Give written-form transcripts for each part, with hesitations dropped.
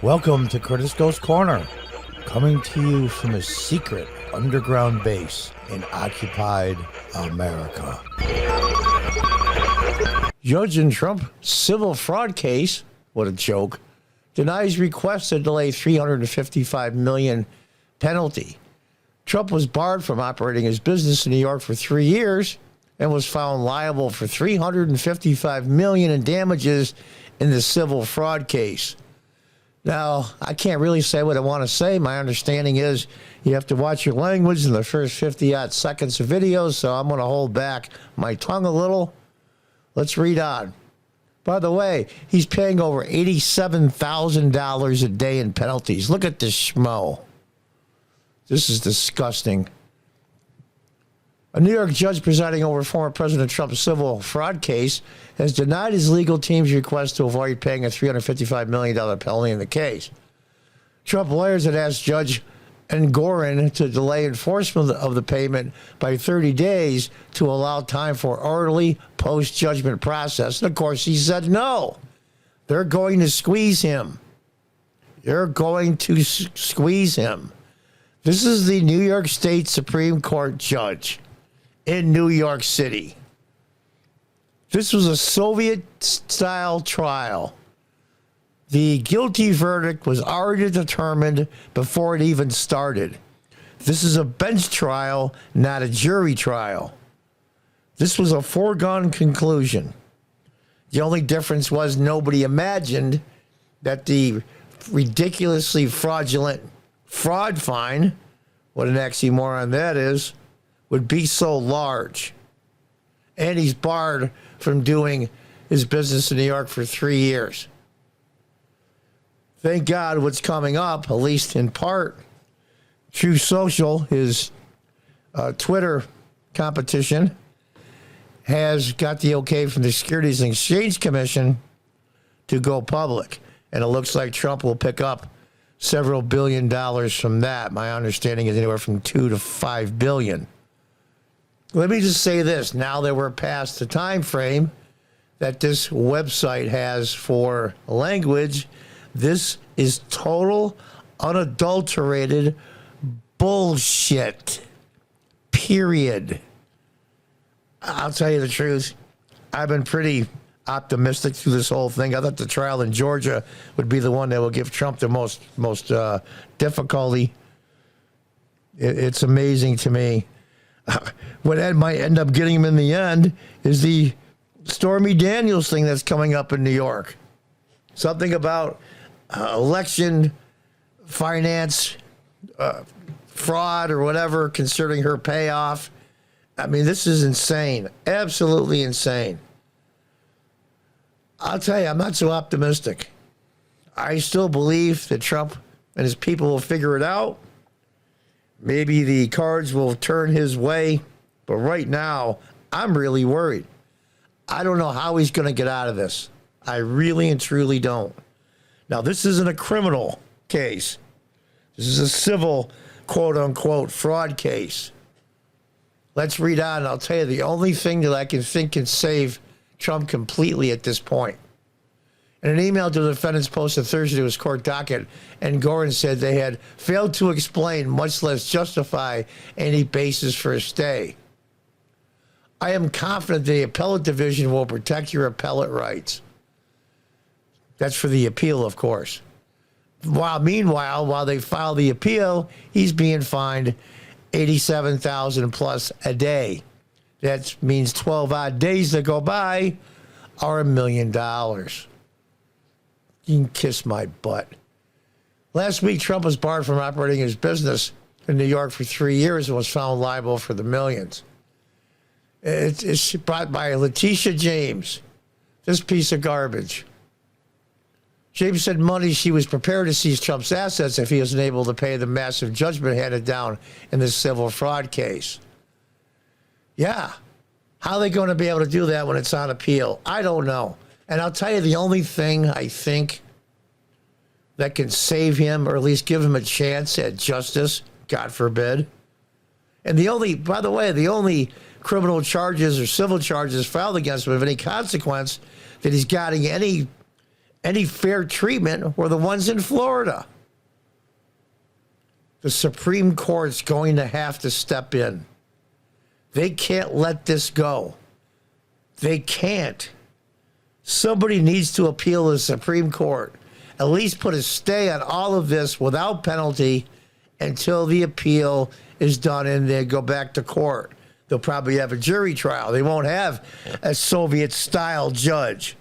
Welcome to Curtis Ghost Corner, coming to you from a secret underground base in occupied America. Judge in Trump civil fraud case, what a joke, denies request to delay $355 million penalty. Trump was barred from operating his business in New York for 3 years and was found liable for $355 million in damages in the civil fraud case. Now, I can't really say what I want to say. My understanding is you have to watch your language in the first 50-odd seconds of videos, so I'm going to hold back my tongue a little. Let's read on. By the way, he's paying over $87,000 a day in penalties. Look at this schmo. This is disgusting. A New York judge presiding over former President Trump's civil fraud case has denied his legal team's request to avoid paying a $355 million penalty in the case. Trump lawyers had asked Judge Engoron to delay enforcement of the payment by 30 days to allow time for orderly post-judgment process. And, of course, he said no. They're going to squeeze him. They're going to squeeze him. This is the New York State Supreme Court judge in New York City. This was a Soviet-style trial. The guilty verdict was already determined before it even started. This is a bench trial, not a jury trial. This was a foregone conclusion. The only difference was nobody imagined that the ridiculously fraudulent fraud fine, what an oxymoron that is, would be so large. And he's barred from doing his business in New York for 3 years. Thank God what's coming up, at least in part, Truth Social, his Twitter competition, has got the okay from the Securities and Exchange Commission to go public. And it looks like Trump will pick up several $1 billion from that. My understanding is anywhere from $2 to $5 billion. Let me just say this. Now that we're past the time frame that this website has for language, this is total, unadulterated bullshit. Period. I'll tell you the truth. I've been pretty optimistic through this whole thing. I thought the trial in Georgia would be the one that will give Trump the most difficulty. It's amazing to me. What Ed might end up getting him in the end is the Stormy Daniels thing that's coming up in New York. Something about election finance fraud or whatever concerning her payoff. I mean, this is insane. Absolutely insane. I'll tell you, I'm not so optimistic. I still believe that Trump and his people will figure it out. Maybe the cards will turn his way. But right now, I'm really worried. I don't know how he's going to get out of this. I really and truly don't. Now, this isn't a criminal case. This is a civil, quote-unquote, fraud case. Let's read on. I'll tell you, the only thing that I can think can save Trump completely at this point. In an email to the defendants posted Thursday to his court docket, Engoron said they had failed to explain, much less justify, any basis for a stay. I am confident the appellate division will protect your appellate rights. That's for the appeal, of course. Meanwhile, while they file the appeal, he's being fined $87,000 plus a day. That means 12 odd days that go by are $1 million. You can kiss my butt. Last week, Trump was barred from operating his business in New York for 3 years and was found liable for the millions. It's brought by Letitia James, this piece of garbage. James said Monday she was prepared to seize Trump's assets if he wasn't able to pay the massive judgment handed down in this civil fraud case. Yeah. How are they going to be able to do that when it's on appeal? I don't know. And I'll tell you, the only thing I think that can save him, or at least give him a chance at justice, God forbid. And the only criminal charges or civil charges filed against him of any consequence that he's gotten any fair treatment were the ones in Florida. The Supreme Court's going to have to step in. They can't let this go. They can't. Somebody needs to appeal to the Supreme Court. At least put a stay on all of this without penalty until the appeal is done and they go back to court. They'll probably have a jury trial. They won't have a Soviet-style judge.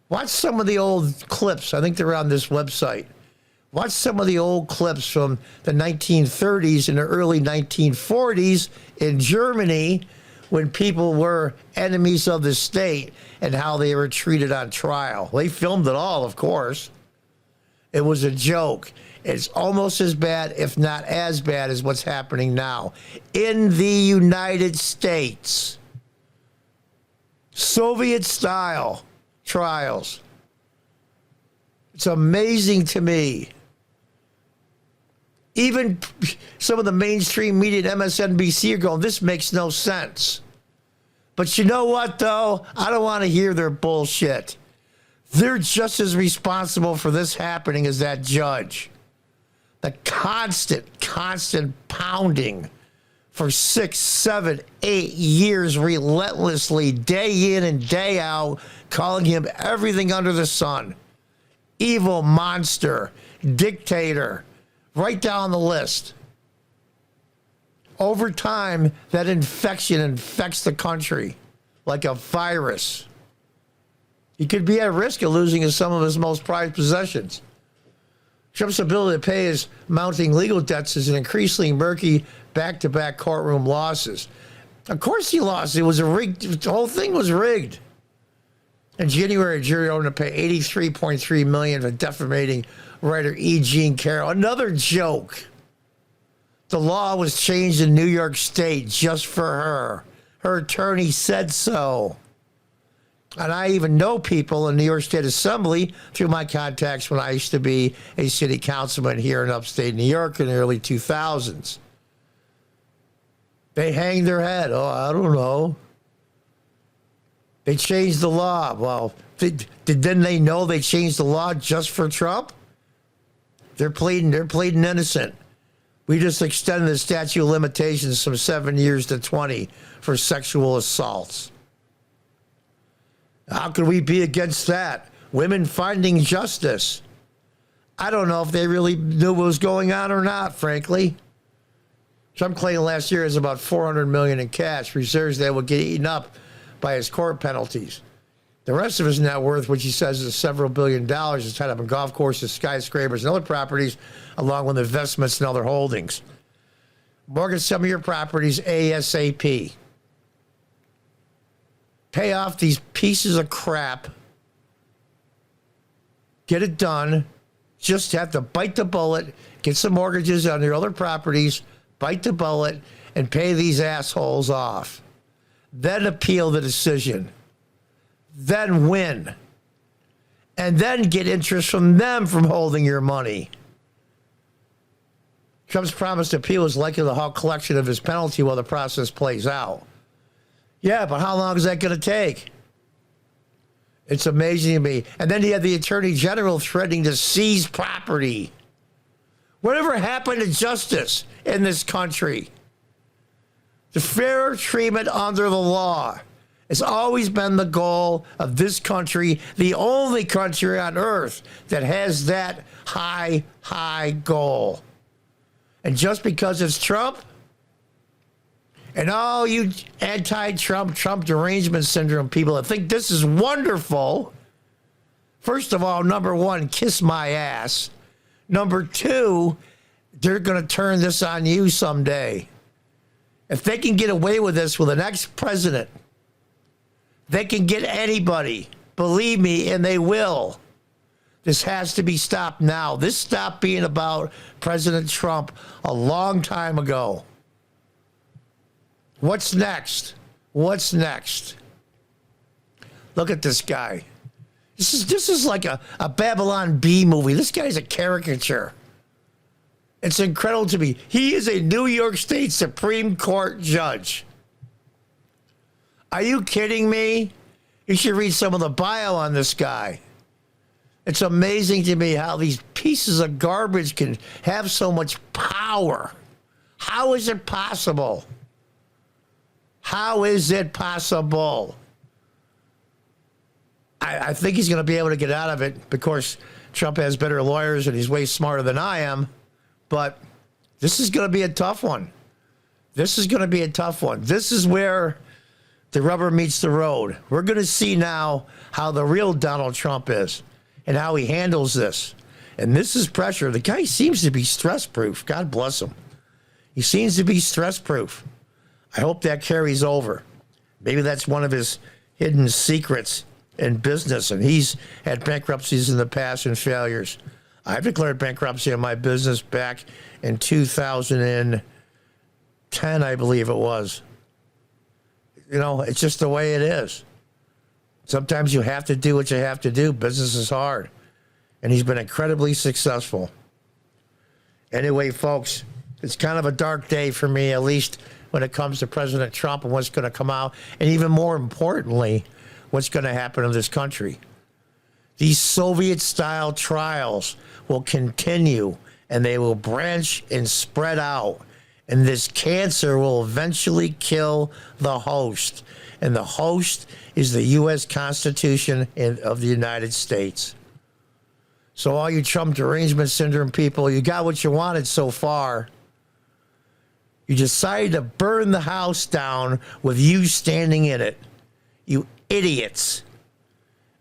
Watch some of the old clips. I think they're on this website. Watch some of the old clips from the 1930s and the early 1940s in Germany when people were enemies of the state and how they were treated on trial. They filmed it all, of course. It was a joke. It's almost as bad, if not as bad, as what's happening now in the United States. Soviet-style trials. It's amazing to me. Even some of the mainstream media at MSNBC are going, this makes no sense. But you know what, though? I don't want to hear their bullshit. They're just as responsible for this happening as that judge. The constant pounding for 6, 7, 8 years relentlessly, day in and day out, calling him everything under the sun. Evil monster, dictator, right down the list. Over time, that infection infects the country like a virus. He could be at risk of losing some of his most prized possessions. Trump's ability to pay his mounting legal debts is an increasingly murky back-to-back courtroom losses. Of course he lost. It was a rigged. The whole thing was rigged. In January, a jury ordered to pay $83.3 million for defamating writer E. Jean Carroll. Another joke. The law was changed in New York State just for her. Her attorney said so. And I even know people in New York State Assembly through my contacts when I used to be a city councilman here in upstate New York in the early 2000s. They hanged their head. Oh, I don't know. They changed the law. Well, didn't they know they changed the law just for Trump? They're pleading innocent. We just extended the statute of limitations from 7 years to 20 for sexual assaults. How could we be against that? Women finding justice. I don't know if they really knew what was going on or not, frankly. Trump claimed last year has about $400 million in cash, reserves that would get eaten up by his court penalties. The rest of his net worth, which he says is several $billion, is tied up in golf courses, skyscrapers, and other properties, along with investments and other holdings. Mortgage some of your properties ASAP. Pay off these pieces of crap. Get it done. Just have to bite the bullet, get some mortgages on your other properties, bite the bullet, and pay these assholes off. Then appeal the decision. Then win. And then get interest from them from holding your money. Trump's promised appeal is likely to halt collection of his penalty while the process plays out. Yeah, but how long is that going to take? It's amazing to me. And then you have the Attorney General threatening to seize property. Whatever happened to justice in this country? The fair treatment under the law has always been the goal of this country, the only country on earth that has that high goal. And just because it's Trump, and all you anti-Trump, Trump derangement syndrome people that think this is wonderful, first of all, number one, kiss my ass. Number two, they're going to turn this on you someday. If they can get away with this with the next president, they can get anybody. Believe me, and they will. This has to be stopped now. This stopped being about President Trump a long time ago. What's next? What's next? Look at this guy. This is like a Babylon Bee movie. This guy's a caricature. It's incredible to me. He is a New York State Supreme Court judge. Are you kidding me? You should read some of the bio on this guy. It's amazing to me how these pieces of garbage can have so much power. How is it possible? How is it possible? I think he's going to be able to get out of it. Of course, Trump has better lawyers and he's way smarter than I am. But this is going to be a tough one. This is going to be a tough one. This is where the rubber meets the road. We're going to see now how the real Donald Trump is and how he handles this. And this is pressure. The guy seems to be stress-proof. God bless him. He seems to be stress-proof. I hope that carries over. Maybe that's one of his hidden secrets in business, and he's had bankruptcies in the past and failures. I've declared bankruptcy on my business back in 2010, I believe it was. You know, it's just the way it is. Sometimes you have to do what you have to do. Business is hard. And he's been incredibly successful. Anyway, folks, it's kind of a dark day for me, at least when it comes to President Trump and what's going to come out. And even more importantly, what's going to happen in this country. These Soviet-style trials will continue, and they will branch and spread out. And this cancer will eventually kill the host. And the host is the U.S. Constitution of the United States. So all you Trump derangement syndrome people, you got what you wanted so far. You decided to burn the house down with you standing in it. You idiots.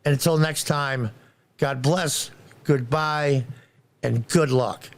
And until next time, God bless, goodbye, and good luck.